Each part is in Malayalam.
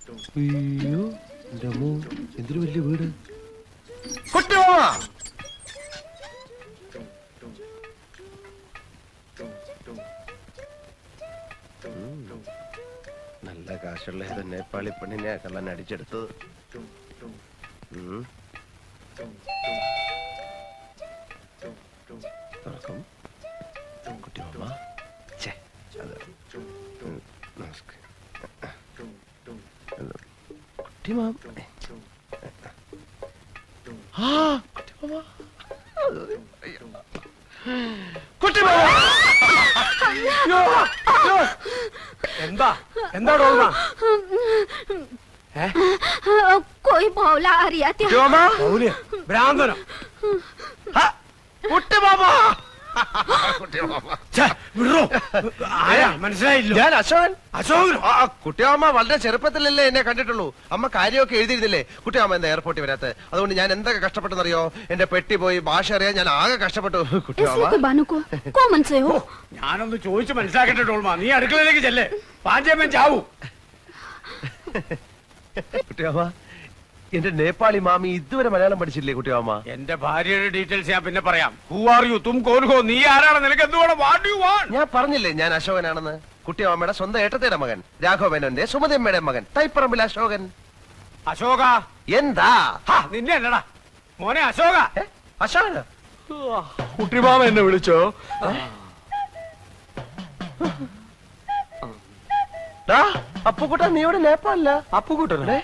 അയ്യോ എന്റെ അമ്മോ എന്തൊരു വലിയ വീട്. നല്ല കാശുള്ള ഏത് നേപ്പാളി പെണ്ണിനെ കള്ളൻ അടിച്ചെടുത്തത്. തുറക്കും കുട്ടിയമ്മ. നമസ്കാരം കുട്ടിമാം. എന്താ എന്താണോ कोई भौला आ रहा था ഭ്രാന്തനോ മനസ്സിലായില്ല. ഞാൻ അശോകൻ. അശോകനോ? കുട്ടിയമ്മ വളരെ ചെറുപ്പത്തിലല്ലേ എന്നെ കണ്ടിട്ടുള്ളൂ. അമ്മ കാര്യമൊക്കെ എഴുതിയിരുന്നില്ലേ? കുട്ടിയമ്മ എന്താ എയർപോർട്ടിൽ വരാത്ത? അതുകൊണ്ട് ഞാൻ എന്തൊക്കെ കഷ്ടപ്പെട്ടെന്നറിയോ? എന്റെ പെട്ടി പോയി, ഭാഷ അറിയാൻ ഞാൻ ആകെ കഷ്ടപ്പെട്ടു. കുട്ടിയമ്മ ഞാനൊന്ന് ചോദിച്ചു മനസ്സിലാക്കട്ടെ ടോൾമ. നീ അടുക്കളയിലേക്ക് ചെല്ലേ, പാഞ്ചേമ്മൻ ചാവൂ. കുട്ടിയമ്മ എന്റെ നേപ്പാളി മാമി ഇതുവരെ മലയാളം പഠിച്ചില്ലേ കുട്ടിയമ്മ? എന്റെ ഭാര്യയുടെ ഡീറ്റെയിൽസ് ഞാൻ പിന്നെ പറയാം. Who are you? തും കോൻ ഹോ? നീ ആരാണ്? നിനക്ക് എന്തുവേണം? What you want? ഞാൻ പറഞ്ഞില്ലേ ഞാൻ അശോകനാണെന്ന്. കുട്ടിയമ്മയുടെ സ്വന്തം ഏട്ടത്തിയുടെ മകൻ, രാഘവനന്റെ സുമതിയമ്മയുടെ മകൻ, തൈപ്പറമ്പിൽ അശോകൻ. അശോക എന്താ? നിന്നെ അല്ലടാ മോനെ അശോക. അശോകന കുട്ടിമാമ എന്നെ വിളിച്ചോ? അപ്പുക്കുട്ട നീ ഇവിടെ നേപ്പാളില്ല? അപ്പുകുട്ടനെ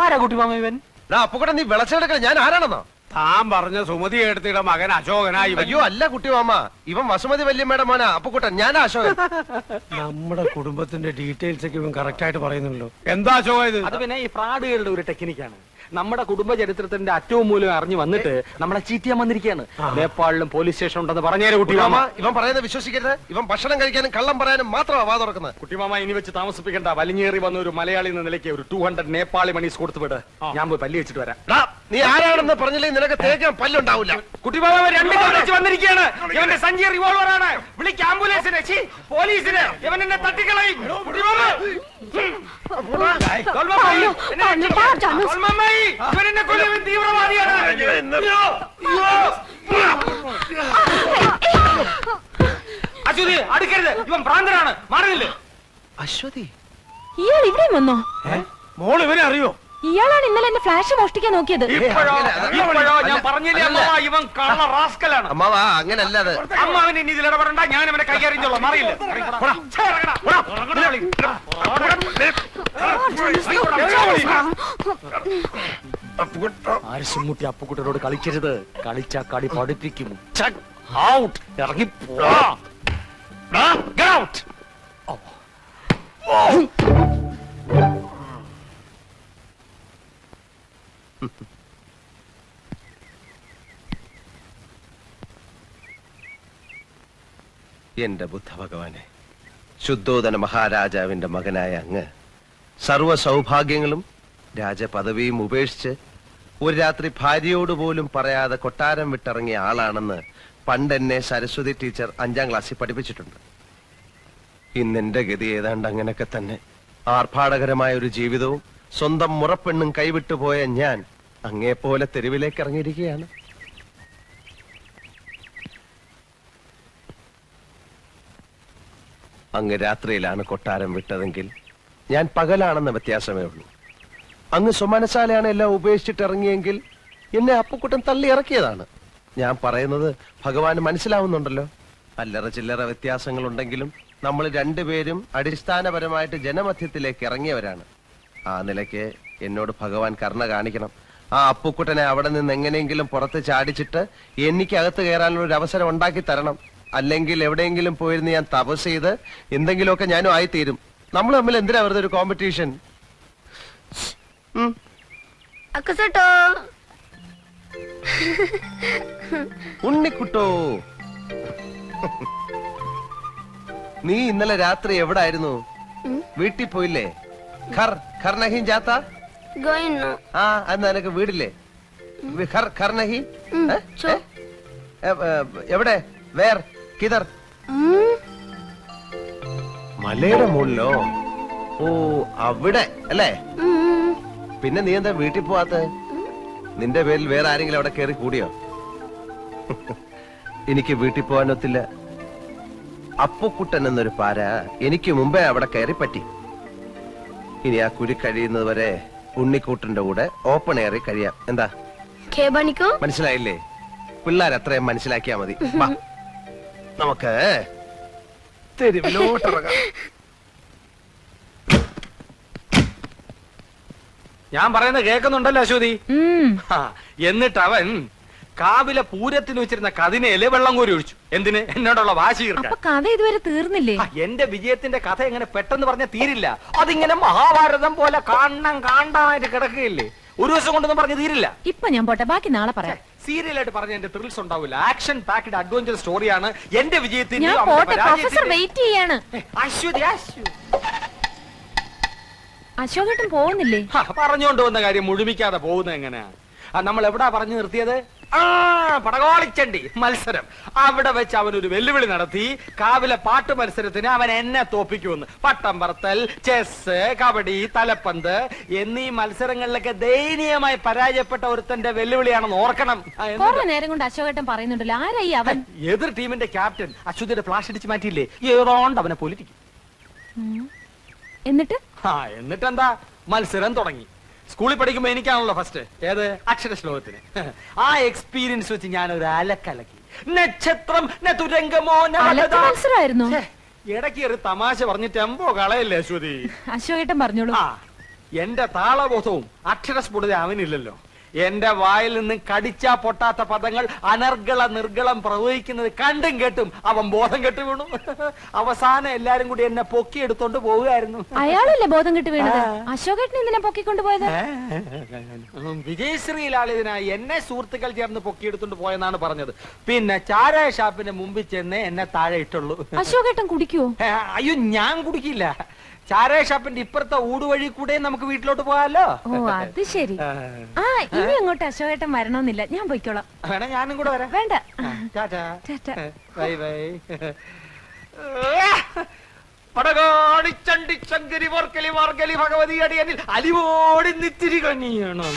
ആരാ കുട്ടിമാമ ഇവൻ? അപ്പുക്കുട്ട നീ വിളച്ചെടുക്കണ ഞാൻ ആരാണെന്നോ? താൻ പറഞ്ഞ സുമതി എടുത്തിയുടെ മകൻ അശോകനായി. അയ്യോ അല്ല കുട്ടിമാമ, ഇവൻ വസുമതി വല്യമ്മയുടെ മോനാ അപ്പുക്കുട്ടൻ. ഞാനാ അശോകൻ. നമ്മുടെ കുടുംബത്തിന്റെ ഡീറ്റെയിൽസ് ഒക്കെ ഇവൻ കറക്റ്റ് ആയിട്ട് പറയുന്നുണ്ടല്ലോ. എന്താ അശോക ഇത്? അത് പിന്നെ ഈ ഫ്രാഡുകളുടെ ഒരു ടെക്നിക്കാണ്. നമ്മുടെ കുടുംബ ചരിത്രത്തിന്റെ അറ്റവും മൂലം അറിഞ്ഞു വന്നിട്ട് നമ്മളെ ചീറ്റിയാൻ വന്നിരിക്കുകയാണ്. നേപ്പാളിലും പോലീസ് സ്റ്റേഷൻ ഉണ്ടെന്ന് പറഞ്ഞേരെ കുട്ടിമാമ. ഇവൻ പറയുന്നത് വിശ്വസിക്കരുത്. ഇവൻ ഭക്ഷണം കഴിക്കാനും കള്ളം പറയാനും മാത്രമാ വാ തുറക്കുന്നത്. കുട്ടിമാമ ഇനി വെച്ച് താമസിപ്പിക്കണ്ട. വലിഞ്ഞേറി വന്ന ഒരു മലയാളി എന്ന നിലയ്ക്ക് ഒരു 200 നേപ്പാളി മണീസ് കൊടുത്തു വിട്. ഞാൻ പോയി പല്ലി വെച്ചിട്ട് വരാം. നീ ആരാണെന്ന് പറഞ്ഞില്ലെങ്കിൽ നിനക്ക് തേക്കാൻ പല്ലുണ്ടാവില്ല. കുട്ടിമാമ രണ്ട് വെച്ച് വന്നിരിക്കുകയാണ്. ഇവന്റെ സഞ്ചി റിവോൾവർ ആണ്. വിളിക്ക് ആംബുലൻസിനെ, പോലീസിനെ. ഇവൻ എന്നെ തട്ടിക്കളയും. തീവ്രവാദിയാണ്. അശ്വതി അടുക്കരുത്, ഇവൻ ഭ്രാന്തനാണ്. മാറിയില്ലേ? അശ്വതി ഇയാൾ ഇവിടെ വന്നോ? മോൾ ഇവനെ അറിയോ? ഇയാളാണ് ഇന്നലെ എന്നെ ഫ്ലാഷ് മോഷ്ടിക്കാൻ നോക്കിയത്. ഇപ്പോഴോ ഞാൻ പറഞ്ഞില്ലേ അമ്മ, ഇവൻ കള്ള റാസ്കലാണ്. അമ്മാവാ അങ്ങനല്ല. അത് അമ്മ അവൻ ഇനി ഇതിൽ ഇടപെടണ്ട. ഞാൻ അവനെ കൈകാര്യം മാറിയില്ല. ആരിശുമുട്ടി അപ്പുക്കുട്ടനോട് കളിക്കരുത്. കളിച്ചാ കളി പഠിപ്പിക്കും. ഔട്ട്. ഇറങ്ങി എന്റെ ബുദ്ധ ഭഗവാനെ, ശുദ്ധോദന മഹാരാജാവിന്റെ മകനായ അങ്ങ് സർവ സൗഭാഗ്യങ്ങളും രാജപദവിയും ഉപേക്ഷിച്ച് ഒരു രാത്രി ഭാര്യയോട് പോലും പറയാതെ കൊട്ടാരം വിട്ടിറങ്ങിയ ആളാണെന്ന് പണ്ടെന്നെ സരസ്വതി ടീച്ചർ 5ാം ക്ലാസ്സിൽ പഠിപ്പിച്ചിട്ടുണ്ട്. ഇന്നെന്റെ ഗതി ഏതാണ്ട് അങ്ങനെയൊക്കെ തന്നെ. ആർഭാടകരമായ ഒരു ജീവിതവും സ്വന്തം മുറപ്പെണ്ണും കൈവിട്ടുപോയ ഞാൻ അങ്ങേപ്പോലെ തെരുവിലേക്ക് ഇറങ്ങിയിരിക്കുകയാണ്. അങ്ങ് രാത്രിയിലാണ് കൊട്ടാരം വിട്ടതെങ്കിൽ ഞാൻ പകലാണെന്ന വ്യത്യാസമേ ഉള്ളൂ. അങ്ങ് സ്വമനസാലയാണ് എല്ലാം ഉപേക്ഷിച്ചിട്ട് ഇറങ്ങിയെങ്കിൽ എന്നെ അപ്പുക്കുട്ടൻ തള്ളി ഇറക്കിയതാണ്. ഞാൻ പറയുന്നത് ഭഗവാന് മനസ്സിലാവുന്നുണ്ടല്ലോ. അല്ലറ ചില്ലറ വ്യത്യാസങ്ങളുണ്ടെങ്കിലും നമ്മൾ രണ്ടുപേരും അടിസ്ഥാനപരമായിട്ട് ജനമധ്യത്തിലേക്ക് ഇറങ്ങിയവരാണ്. ആ നിലയ്ക്ക് എന്നോട് ഭഗവാൻ കരുണ കാണിക്കണം. ആ അപ്പുക്കുട്ടനെ അവിടെ നിന്ന് എങ്ങനെയെങ്കിലും പുറത്ത് ചാടിച്ചിട്ട് എനിക്ക് അകത്ത് കയറാനുള്ള ഒരു അവസരം ഉണ്ടാക്കി തരണം. അല്ലെങ്കിൽ എവിടെയെങ്കിലും പോയിരുന്ന് ഞാൻ തപസ് ചെയ്ത് എന്തെങ്കിലുമൊക്കെ ഞാനും ആയിത്തീരും. നമ്മൾ തമ്മിൽ എന്തിനാ വെറുതെ ഒരു കോമ്പറ്റീഷൻ? ഉണ്ണിക്കുട്ടോ, നീ ഇന്നലെ രാത്രി എവിടായിരുന്നു? വീട്ടിൽ പോയില്ലേ? ഖർ നഹീ ജാത്താ? ആ എന്നാ നിനക്ക് വീടില്ലേ? ഖർ നഹീ? എവിടെ? വേർ? കിതർ? മലയുടെ മുകളിലോ? ഓ അവിടെ അല്ലേ? ഉം. പിന്നെ നീ എന്താ വീട്ടിൽ പോവാത്ത? നിന്റെ പേരിൽ വേറെ ആരെങ്കിലും അവിടെ കയറി കൂടിയോ? എനിക്ക് വീട്ടിൽ പോകാനൊത്തില്ല. അപ്പുക്കുട്ടൻ എന്നൊരു പാര എനിക്ക് മുമ്പേ അവിടെ കയറി പറ്റി. ഇനി ആ കുരി കഴിയുന്നത് വരെ ഉണ്ണിക്കൂട്ടന്റെ കൂടെ ഓപ്പൺ എയറിൽ കഴിയാം. എന്താ മനസ്സിലായില്ലേ? പിള്ളേർ അത്രയും മനസ്സിലാക്കിയാ മതി. വാ, നമുക്ക് തെരുവിലോട്ടിറങ്ങാം. ഞാൻ പറയുന്നത് കേൾക്കുന്നുണ്ടല്ലോ അശ്വതി. ഉം. എന്നിട്ട് അവൻ കാവിലെ പൂരത്തിന് വെച്ചിരുന്ന കതിനയില് വെള്ളം കോരി ഒഴിച്ചു. എന്തിന്? എന്നോടുള്ള വാശി തീർക്കാൻ. അപ്പൊ കഥ ഇതുവരെ തീർന്നില്ലേ? എന്റെ വിജയത്തിന്റെ കഥ എങ്ങനെ പെട്ടെന്ന് പറഞ്ഞ തീരില്ല. അതിങ്ങനെ മഹാഭാരതം പോലെ കാണാനായിട്ട് കിടക്കുകയില്ലേ? ഒരു ദിവസം കൊണ്ടൊന്നും പറഞ്ഞ് തീരില്ല. ഇപ്പൊ ഞാൻ പോട്ടെ, ബാക്കി നാളെ പറയാം. സീരിയലായിട്ട് പറഞ്ഞ എന്റെ ത്രിൽസ് ഉണ്ടാവില്ല. ആക്ഷൻ പാക്ഡ് അഡ്വഞ്ചർ സ്റ്റോറിയാണ് എന്റെ വിജയത്തിന്റെ. ഞാൻ പോട്ടെ, പ്രൊഫസർ വെയിറ്റ് ചെയ്യാണ്. അശ്വതി അശോകേട്ടൻ പോകുന്നില്ലേ? പറഞ്ഞുകൊണ്ട് വന്ന കാര്യം മുഴുമിക്കാതെ പോകുന്നത് എങ്ങനെയാ? നമ്മൾ എവിടാ പറഞ്ഞു നിർത്തിയത്? പടകോളിച്ചണ്ടി മത്സരം. അവിടെ വെച്ച് അവൻ ഒരു വെല്ലുവിളി നടത്തി. കാവിലെ പാട്ട് മത്സരത്തിന് അവൻ എന്നെ തോപ്പിക്കുമെന്ന്. പട്ടം പറത്തൽ, ചെസ്, കബഡി, തലപ്പന്ത് എന്നീ മത്സരങ്ങളിലൊക്കെ ദയനീയമായി പരാജയപ്പെട്ട ഒരുത്തന്റെ വെല്ലുവിളിയാണെന്ന് ഓർക്കണം. കുറെ നേരം കൊണ്ട് അശോകേട്ടൻ പറയുന്നുണ്ടല്ലോ, ആരായി അവൻ? എതിർ ടീമിന്റെ ക്യാപ്റ്റൻ അശ്വതിയുടെ ഫ്ലാഷ് അടിച്ച് മാറ്റിയില്ലേ? ഏതോണ്ട് അവനെ പൊലിറ്റിക്കും. എന്നിട്ട് എന്നിട്ടെന്താ? മത്സരം തുടങ്ങി. സ്കൂളിൽ പഠിക്കുമ്പോ എനിക്കാണല്ലോ ഫസ്റ്റ്. ഏത്? അക്ഷര ശ്ലോകത്തിന്. ആ എക്സ്പീരിയൻസ് വെച്ച് ഞാൻ ഒരു അലക്കലക്കി. നക്ഷത്രം മത്സരമായിരുന്നു. ഇടയ്ക്ക് ഒരു തമാശ പറഞ്ഞ് ടെമ്പോ കളയല്ലേ അശ്വതി? അശോകേട്ടൻ പറഞ്ഞോളൂ. എന്റെ താളബോധവും അക്ഷരസ്ഫുടത അവനില്ലല്ലോ. എന്റെ വായിൽ നിന്ന് കടിച്ചാ പൊട്ടാത്ത പദങ്ങൾ അനർഗള നിർഗളം പ്രവഹിക്കുന്നത് കണ്ടും കേട്ടും അവൻ ബോധം കെട്ടു വീണു. അവസാനം എല്ലാരും കൂടി എന്നെ പൊക്കിയെടുത്തോണ്ട് പോവുകയായിരുന്നു. അയാളല്ലേ ബോധം കെട്ട് വീണത്? അശോകേട്ടൻ എന്തിനാ പൊക്കിക്കൊണ്ടുപോയത്? വിജയശ്രീലാളിതനായി എന്നെ സുഹൃത്തുക്കൾ ചേർന്ന് പൊക്കിയെടുത്തോണ്ട് പോയെന്നാണ് പറഞ്ഞത്. പിന്നെ ചാരായ ഷാപ്പിന്റെ മുമ്പിൽ ചെന്ന് എന്നെ താഴെ ഇട്ടുള്ളൂ. അശോകേട്ടൻ കുടിക്കുവോ? അയ്യോ, ഞാൻ കുടിക്കില്ല. ചാരായ ഷാപ്പിന്റെ ഇപ്പുറത്തെ ഊടുവഴി കൂടെ നമുക്ക് വീട്ടിലോട്ട് പോകാലോ. ഓ അത് ശരി. ഇനി അങ്ങോട്ട് അശോകേട്ടൻ വരണമെന്നില്ല, ഞാൻ പോയിക്കോളാം. വേണേ ഞാനും കൂടെ വരാം. വേണ്ട. Bye bye. പടകാടിച്ചണ്ടി ചങ്കരി വർക്കലി വർക്കലി ഭഗവതി അടിയനിൽ അലിവോടി നിത്തിരി കണിയണം.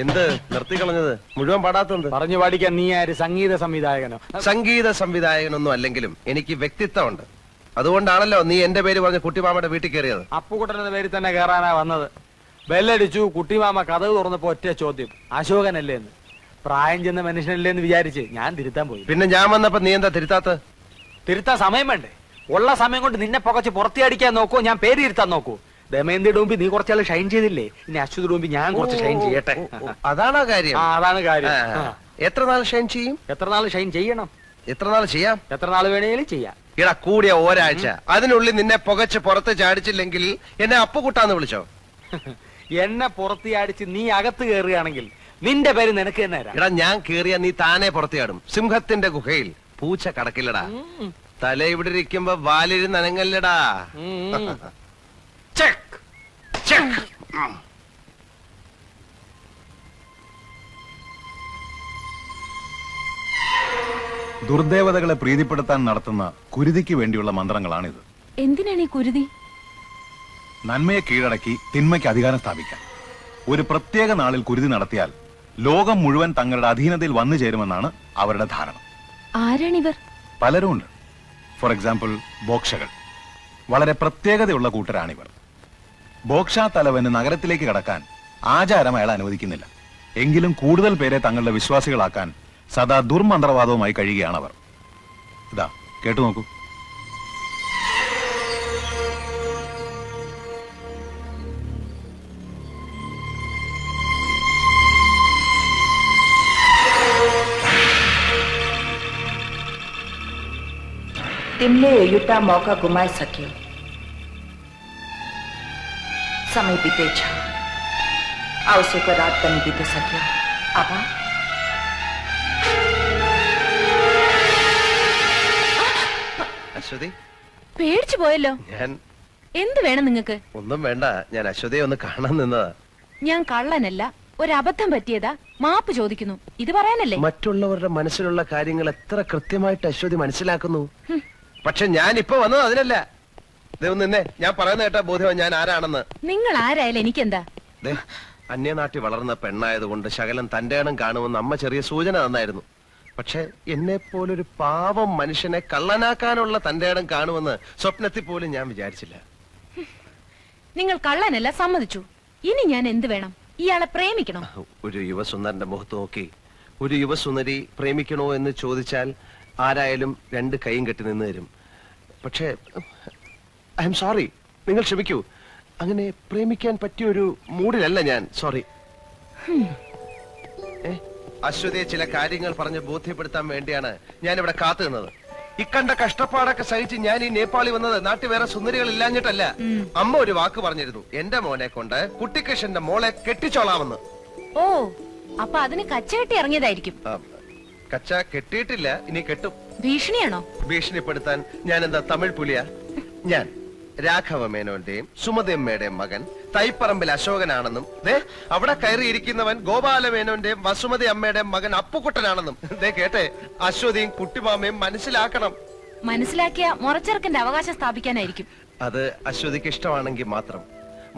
എന്ത് നിർത്തിക്കളഞ്ഞത്? മുഴുവൻ പാടാത്തത്? പറഞ്ഞു പാടിക്കാൻ നീ ആര്? സംഗീത സംവിധായകനോ? സംഗീത സംവിധായകനൊന്നും അല്ലെങ്കിലും എനിക്ക് വ്യക്തിത്വമുണ്ട്. അതുകൊണ്ടാണല്ലോ നീ എന്റെ പേര് പറഞ്ഞ കുട്ടിമാമയുടെ വീട്ടിൽ കയറിയത്. അപ്പുകുട്ടന്റെ പേരിൽ തന്നെ കയറാനാ വന്നത്. ബെല്ലടിച്ചു. കുട്ടിമാമ കഥവ് തുറന്നപ്പോ ഒറ്റ ചോദ്യം, അശോകനല്ലേ എന്ന്. പ്രായം ചെന്ന മനുഷ്യനല്ലേ എന്ന് വിചാരിച്ച് ഞാൻ തിരുത്താൻ പോയി. പിന്നെ ഞാൻ വന്നപ്പോ നീ എന്താ തിരുത്താത്ത? തിരുത്താൻ സമയം വേണ്ടേ? ഉള്ള സമയം കൊണ്ട് നിന്നെ പുകച്ച് പുറത്തിയടിക്കാൻ നോക്കൂ, ഞാൻ പേര് തിരുത്താൻ നോക്കൂ. ദമയന്തിയുടെ മുമ്പിൽ നീ കുറച്ചാൾ ഷൈൻ ചെയ്തില്ലേ, ഇനി അശ്വതിയുടെ മുമ്പിൽ ഞാൻ കുറച്ച് ഷൈൻ ചെയ്യട്ടെ. അതാണോ കാര്യം? അതാണ് കാര്യം. എത്ര നാൾ ഷൈൻ ചെയ്യും? എത്ര നാൾ ഷൈൻ ചെയ്യണം? എത്ര നാൾ ചെയ്യാം? എത്ര നാൾ വേണേലും ചെയ്യാം. ഇടാ കൂടിയ ഒരാഴ്ച. അതിനുള്ളിൽ നിന്നെ പുകച്ച് പുറത്ത് ചാടിച്ചില്ലെങ്കിൽ എന്നെ അപ്പുകുട്ടാന്ന് വിളിച്ചോ? എന്നെ പുറത്ത് ചാടിച്ച് നീ അകത്ത് കയറുകയാണെങ്കിൽ നിന്റെ പേര് നിനക്ക് തന്നെ തരാം. എടാ ഞാൻ കേറിയ നീ താനെ പുറത്തിയാടും. സിംഹത്തിന്റെ ഗുഹയിൽ പൂച്ച കടക്കില്ലടാ. തല ഇവിടെ ഇരിക്കുമ്പോ വാലിരുന്ന് അനങ്ങല്ലടാ. Check check. ദുർദേവതകളെ പ്രീതിപ്പെടുത്താൻ നടത്തുന്ന കുരുതിക്ക് വേണ്ടിയുള്ള മന്ത്രങ്ങളാണിത്. എന്തിനാണ് ഈ കുരുതി? നന്മയെ കീഴടക്കി തിന്മയ്ക്ക് അധികാരം സ്ഥാപിക്കാൻ. ഒരു പ്രത്യേക നാളിൽ കുരുതി നടത്തിയാൽ ലോകം മുഴുവൻ തങ്ങളുടെ അധീനതയിൽ വന്നു ചേരുമെന്നാണ് അവരുടെ ധാരണ. ആരാണിവർ? പലരും ഉണ്ട്. ഫോർ എക്സാമ്പിൾ ബോക്ഷകൾ. വളരെ പ്രത്യേകതയുള്ള കൂട്ടരാണിവർ. ബോക്ഷ തലവന് നഗരത്തിലേക്ക് കടക്കാൻ ആചാരം അയാൾ അനുവദിക്കുന്നില്ല. എങ്കിലും കൂടുതൽ പേരെ തങ്ങളുടെ വിശ്വാസികളാക്കാൻ സദാ ദുർമന്ത്രവാദവുമായി കഴിയുകയാണവർ. ഇതാ കേട്ടു നോക്കൂ. तिमीले एउटा मौका गुमाइसक्यौ। समय बितेछ, आवश्यकको रात पनि बितिसक्यो। अब അശ്വതി, പേടിച്ചു പോയല്ലോ. ഞാൻ എന്ത് വേണം നിങ്ങക്ക്? ഒന്നും വേണ്ട, ഞാൻ അശ്വതിയെ ഒന്ന് കാണാൻ നിന്നതാ. ഞാൻ കള്ളനല്ല, ഒരബദ്ധം പറ്റിയതാ, മാപ്പ് ചോദിക്കുന്നു. ഇത് പറയാനല്ലേ? മറ്റുള്ളവരുടെ മനസ്സിലുള്ള കാര്യങ്ങൾ എത്ര കൃത്യമായിട്ട് അശ്വതി മനസ്സിലാക്കുന്നു. പക്ഷെ ഞാൻ ഇപ്പൊ വന്നത് അതിനല്ല. നിന്നെ ഞാൻ പറയുന്ന കേട്ടാ ബോധ്യം ഞാൻ ആരാണെന്ന്. നിങ്ങൾ ആരായാലും എനിക്കെന്താ? ദേ, അന്യനാട്ടിൽ വളർന്ന പെണ്ണായതുകൊണ്ട് ശകലം തന്റെ ഇടം കാണുമെന്ന് അമ്മ ചെറിയ സൂചന തന്നായിരുന്നു. പക്ഷെ എന്നെ പോലൊരു പാവം മനുഷ്യനെ കള്ളനാക്കാനുള്ള തന്റെ ഇടം കാണുമെന്ന് സ്വപ്നത്തിൽ പോലും ഞാൻ വിചാരിച്ചില്ല. നിങ്ങൾ കള്ളനല്ല, സമ്മതിച്ചു. ഇനി ഞാൻ എന്ത് വേണം? ഇയാളെ പ്രേമിക്കണം. ഒരു യുവസുന്ദരന്റെ മുഖത്ത് നോക്കി ഒരു യുവസുന്ദരി പ്രേമിക്കണോ എന്ന് ചോദിച്ചാൽ ആരായാലും രണ്ട് കൈയും കെട്ടി നിന്ന് തരും. പക്ഷേ ഐ എം സോറി, നിങ്ങൾ ക്ഷമിക്കൂ. അങ്ങനെ പ്രേമിക്കാൻ പറ്റിയൊരു മൂഡിലല്ല ഞാൻ. സോറി. അശ്വതിയെ ചില കാര്യങ്ങൾ പറഞ്ഞ് ബോധ്യപ്പെടുത്താൻ വേണ്ടിയാണ് ഞാൻ ഇവിടെ കാത്തു നിന്നത്. ഇക്കണ്ട കഷ്ടപ്പാടൊക്കെ സഹിച്ച് ഞാൻ ഈ നേപ്പാളി വന്നത് നാട്ടിൽ വേറെ സുന്ദരികൾ ഇല്ലാഞ്ഞിട്ടല്ല. അമ്മ ഒരു വാക്ക് പറഞ്ഞിരുന്നു, എന്റെ മോനെ കൊണ്ട് കുട്ടിക്കൃഷ്ണന്റെ മോളെ കെട്ടിച്ചോളാമെന്ന്. ഓ, അപ്പൊ അതിന് കച്ചകെട്ടി ഇറങ്ങിയതായിരിക്കും. കച്ച കെട്ടിയിട്ടില്ല, ഇനി കെട്ടും. ഭീഷണിയാണോ? ഭീഷണിപ്പെടുത്താൻ ഞാൻ എന്താ തമിഴ് പുലിയാ? ഞാൻ രാഘവ മേനോന്റെയും സുമതിയമ്മയുടെയും മകൻ തൈപ്പറമ്പിൽ അശോകനാണെന്നും അവിടെ കയറിയിരിക്കുന്നവൻ ഗോപാല മേനോന്റെയും വസുമതി അമ്മയുടെയും മകൻ അപ്പുക്കുട്ടനാണെന്നും കേട്ടെ അശ്വതിയും കുട്ടിമാമയും മനസ്സിലാക്കണം. മനസ്സിലാക്കിയ മുറച്ചെറുക്കന്റെ അവകാശം സ്ഥാപിക്കാനായിരിക്കും. അത് അശ്വതിക്ക് ഇഷ്ടമാണെങ്കിൽ മാത്രം.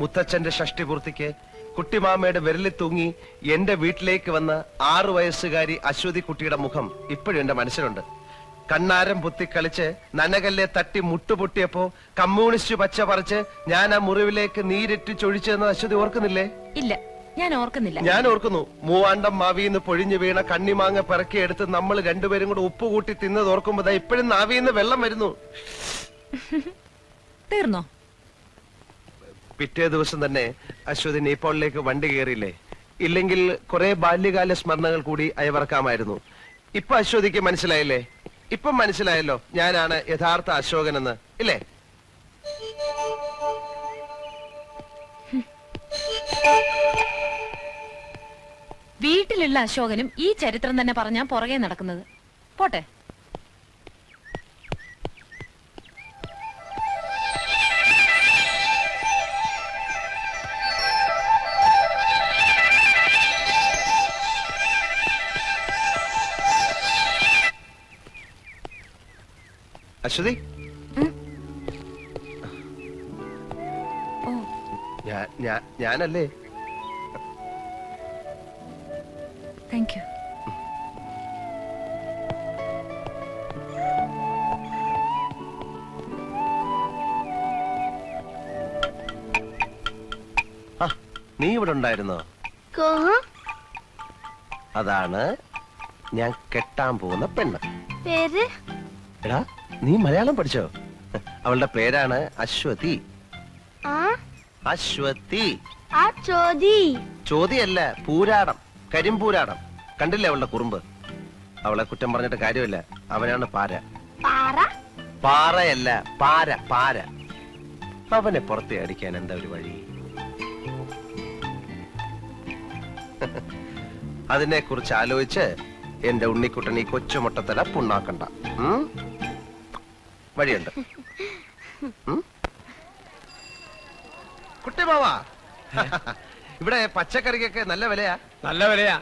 മുത്തച്ഛന്റെ ഷഷ്ടിപൂർത്തിക്ക് കുട്ടിമാമയുടെ വിരലിൽ തൂങ്ങി എന്റെ വീട്ടിലേക്ക് വന്ന 6 വയസ്സുകാരി അശ്വതി കുട്ടിയുടെ മുഖം ഇപ്പോഴും എന്റെ മനസ്സിലുണ്ട്. കണ്ണാരം പൊത്തിക്കളിച്ച് നനകല്ലെ തട്ടി മുട്ടുപൊട്ടിയപ്പോ കമ്മ്യൂണിസ്റ്റ് പച്ച പറിച്ച് ഞാൻ ആ മുറിവിലേക്ക് നീരിട്ട് ചൊഴിച്ചെന്ന് അശ്വതി ഓർക്കുന്നില്ലേ? ഇല്ല, ഞാൻ ഓർക്കുന്നില്ല. ഞാൻ ഓർക്കുന്നു. മൂവാണ്ടം മാവിന്ന് പൊഴിഞ്ഞു വീണ കണ്ണിമാങ്ങ പിറക്കിയെടുത്ത് നമ്മൾ രണ്ടുപേരും കൂടെ ഉപ്പ് കൂട്ടി തിന്നത് ഓർക്കുമ്പോ ഇപ്പോഴും നാവിന്ന് വെള്ളം വരുന്നു. തീർന്നോ? പിറ്റേ ദിവസം തന്നെ അശ്വതി നേപ്പാളിലേക്ക് വണ്ടി കയറിയില്ലേ? ഇല്ലെങ്കിൽ കുറെ ബാല്യകാല സ്മരണകൾ കൂടി അയവറക്കാമായിരുന്നു. ഇപ്പൊ അശ്വതിക്ക് മനസ്സിലായില്ലേ? ഇപ്പം മനസ്സിലായല്ലോ ഞാനാണ് യഥാർത്ഥ അശോകനെന്ന്, ഇല്ലേ? വീട്ടിലുള്ള അശോകനും ഈ ചരിത്രം തന്നെ പറഞ്ഞാ പുറകെ നടക്കുന്നത്. പോട്ടെ. അശ്വതി, ഞാനല്ലേ? Thank you. നീ ഇവിടെ ഉണ്ടായിരുന്നോ? അതാണ് ഞാൻ കെട്ടാൻ പോകുന്ന പെണ്ണ്. പേര്? എടാ, നീ മലയാളം പഠിച്ചോ? അവളുടെ പേരാണ് അശ്വതി. അശ്വതി. ചോദ്യല്ല, പൂരാടം, കരിമ്പൂരാടം. കണ്ടില്ലേ അവളുടെ കുറുമ്പ്? അവളെ കുറ്റം പറഞ്ഞിട്ട് കാര്യമില്ല. അവനാണ് പാര. പാറയല്ല, പാര, പാര. അവനെ പുറത്തെ അടിക്കാൻ എന്താ ഒരു വഴി? അതിനെ കുറിച്ച് ആലോചിച്ച് എന്റെ ഉണ്ണിക്കുട്ടൻ ഈ കൊച്ചുമുട്ടത്തല പുണ്ണാക്കണ്ട. വഴിയുണ്ട്. കുട്ടിമാവാ, ഇവിടെ പച്ചക്കറിക്കൊക്കെ നല്ല വിലയാ. നല്ല വിലയാ.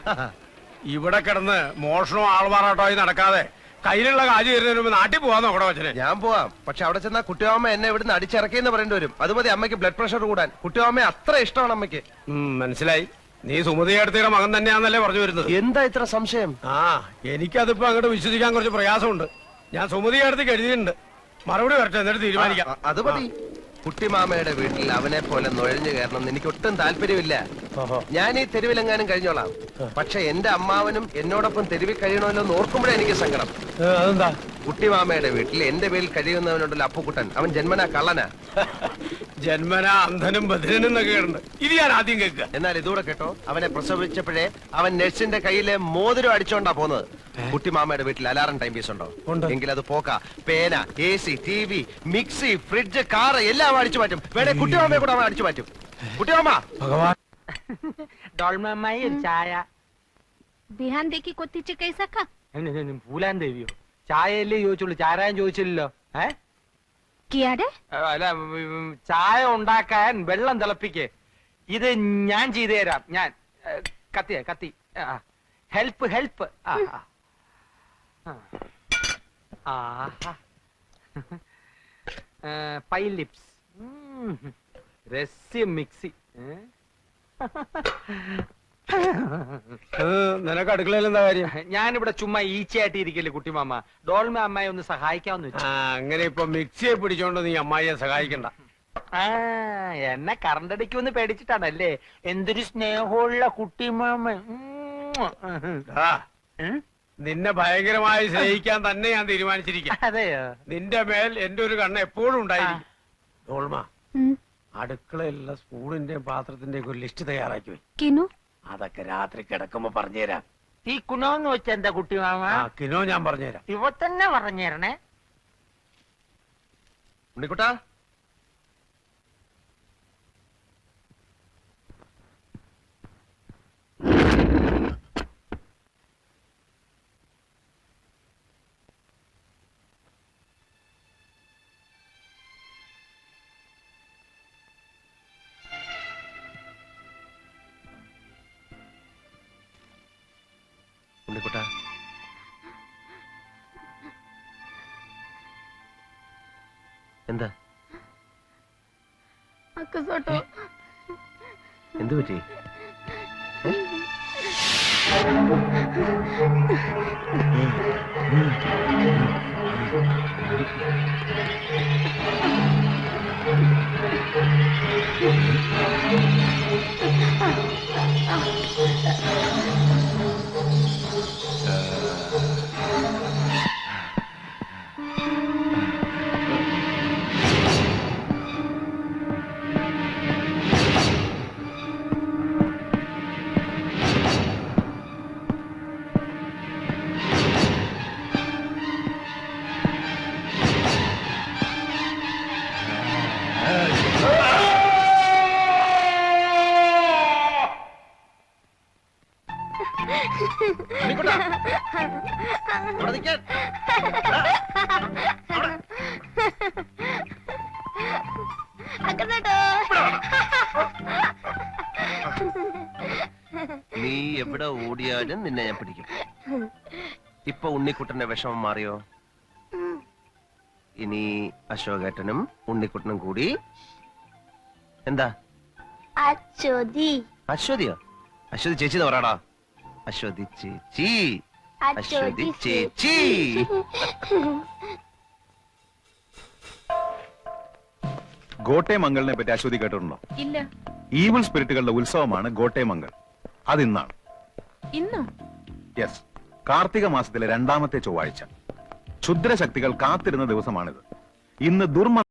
ഇവിടെ കിടന്ന് മോഷണവും ആൾമാറാട്ടമായി നടക്കാതെ കയ്യിലുള്ള കാശ് തരുന്നതിന് മുമ്പ് നാട്ടിൽ പോവാൻ നോക്കണോ അച്ഛനെ? ഞാൻ പോവാം. പക്ഷെ അവിടെ ചെന്നാ കുട്ടിയമ്മ എന്നെ ഇവിടുന്ന് അടിച്ചിറക്കിയെന്ന് പറയേണ്ടി വരും. അത് മതി അമ്മയ്ക്ക് ബ്ലഡ് പ്രഷർ കൂടാൻ. കുട്ടിയമ്മ അത്ര ഇഷ്ടമാണ് അമ്മയ്ക്ക്. മനസ്സിലായി. നീ സുമതി അടുത്തയുടെ മകൻ തന്നെയാന്നല്ലേ പറഞ്ഞു വരുന്നത്? എന്താ ഇത്ര സംശയം? എനിക്കതിപ്പോ അങ്ങോട്ട് വിശ്വസിക്കാൻ കുറച്ച് പ്രയാസമുണ്ട്. ഞാൻ സുമതി അടുത്തേക്ക് എഴുതിയിട്ടുണ്ട്. മറുപടി വരട്ടെ, എന്നിട്ട് തീരുമാനിക്കാം. അത് മതി. കുട്ടിമാമയുടെ വീട്ടിൽ അവനെ പോലെ നുഴഞ്ഞു കയറണം എനിക്ക് ഒട്ടും താല്പര്യമില്ല. ഞാൻ ഈ തെരുവിലെങ്ങാനും കഴിഞ്ഞോളാം. പക്ഷെ എന്റെ അമ്മാവനും എന്നോടൊപ്പം തെരുവിൽ കഴിയണമല്ലോ എന്ന് ഓർക്കുമ്പോഴേ എനിക്ക് സങ്കടം. അതെന്താ? കുട്ടിമാമയുടെ വീട്ടിൽ എന്റെ പേരിൽ കഴിയുന്നവനുണ്ടല്ലോ അപ്പുക്കുട്ടൻ, അവൻ ജന്മനാ കള്ളനാ. ജന്മനാ അന്ധനും ബധിരനും എന്നൊക്കെ കേട്ടുണ്ട്. ഇത് ഞാൻ ആദ്യം കേൾക്കുക. എന്നാൽ ഇതൂടെ കേട്ടോ, അവനെ പ്രസവിച്ചപ്പോഴേ അവൻ നഴ്സിന്റെ കയ്യിലെ മോതിരം അടിച്ചോണ്ടാ പോന്നത്. കുട്ടിമാമയുടെ വീട്ടിൽ അലാറം ടൈം പീസ് ഉണ്ടോ? എങ്കിൽ അത് പോക്ക. പേന, AC, TV, mixie, fridge, car എല്ലാം അടിച്ചു മാറ്റും. വേണേ കുട്ടിമാമയെ കൂടെ അവൻ അടിച്ചു മാറ്റും. കുട്ടിമാമ, ഡോൾമമ്മായി ഒരു ചായ. बिहान देखी कोती चे कैसा का? പൂലാൻ ദേവിയോ? ചായയല്ലേ ചോദിച്ചുള്ളൂ, ചാരായം ചോദിച്ചില്ലല്ലോ. किया डे? അല്ല, ചായ ഉണ്ടാക്കാൻ വെള്ളം തിളപ്പിക്കേ. ഇത് ഞാൻ ചെയ്തു തരാം. ഞാൻ കത്തി ഹെൽപ്പ് ഹെൽപ്പ്. പൈ ലിപ്സ്, രസ്യ മിക്സി. നിനക്ക് അടുക്കളയിൽ എന്താ കാര്യം? ഞാനിവിടെ ചുമ്മാ ഈച്ചയായിട്ട് ഇരിക്കല്ലേ കുട്ടിമാമ. ഡോൾമ അമ്മായി ഒന്ന് സഹായിക്കാമെന്ന് വെച്ചു. അങ്ങനെ ഇപ്പൊ മിക്സിയെ പിടിച്ചോണ്ട് നീ അമ്മായിയെ സഹായിക്കണ്ട. എന്നെ കറണ്ടടിക്കുമെന്ന് പേടിച്ചിട്ടാണല്ലേ? എന്തൊരു സ്നേഹമുള്ള കുട്ടിമാമ. ആ, നിന്നെ ഭയങ്കരമായി സ്നേഹിക്കാൻ തന്നെ ഞാൻ തീരുമാനിച്ചിരിക്കാം. അതെയോ? നിന്റെ മേൽ എന്റെ ഒരു കണ്ണ് എപ്പോഴും ഉണ്ടായിരിക്കും. ഡോൾമ, അടുക്കളയിലുള്ള സ്പൂണിന്റെയും പാത്രത്തിന്റെയും ഒരു ലിസ്റ്റ് തയ്യാറാക്കി പോയി. किनु അതൊക്കെ രാത്രി കിടക്കുമ്പോ പറഞ്ഞുതരാം. ഈ കുണോന്ന് വെച്ച എന്താ കുട്ടിമാമ? കിനോ ഞാൻ പറഞ്ഞുതരാം. ഇവ തന്നെ പറഞ്ഞേരണേ. ഉണ്ണിക്കുട്ടാ, ഉണ്ണിക്കുട്ടാ, എന്താ अक्सोटो എന്തു പറ്റി? ഉണ്ണിക്കുട്ടാ, ഇവിടെ നിൽക്കാൻ. अक्सोटो നീ എവിടെ ഓടിയാലും നിന്നെ ഞാൻ പിടിക്കും. ഇപ്പൊ ഉണ്ണിക്കുട്ടന്റെ വിഷമം മാറിയോ? ഇനി അശോകേട്ടനും ഉണ്ണിക്കുട്ടനും കൂടി എന്താ? अचोदी അശ്വതിയോ? അശ്വതി ചേച്ചി എന്ന് പറയാടാ. അശ്വതി ചേച്ചി, അശ്വതി ചേച്ചി. ഗോട്ടേമംഗലിനെ പറ്റി അശ്വതി കേട്ടിട്ടുണ്ടോ? ഇല്ല. ഈവിൾ സ്പിരിറ്റുകളുടെ ഉത്സവമാണ് ഗോട്ടേമംഗൽ. അതിന്നാണ്. ഇന്നോ? യെസ്, കാർത്തിക മാസത്തിലെ 2ാമത്തെ ചൊവ്വാഴ്ച. ക്ഷുദ്രശക്തികൾ കാത്തിരുന്ന ദിവസമാണിത്. ഇന്ന്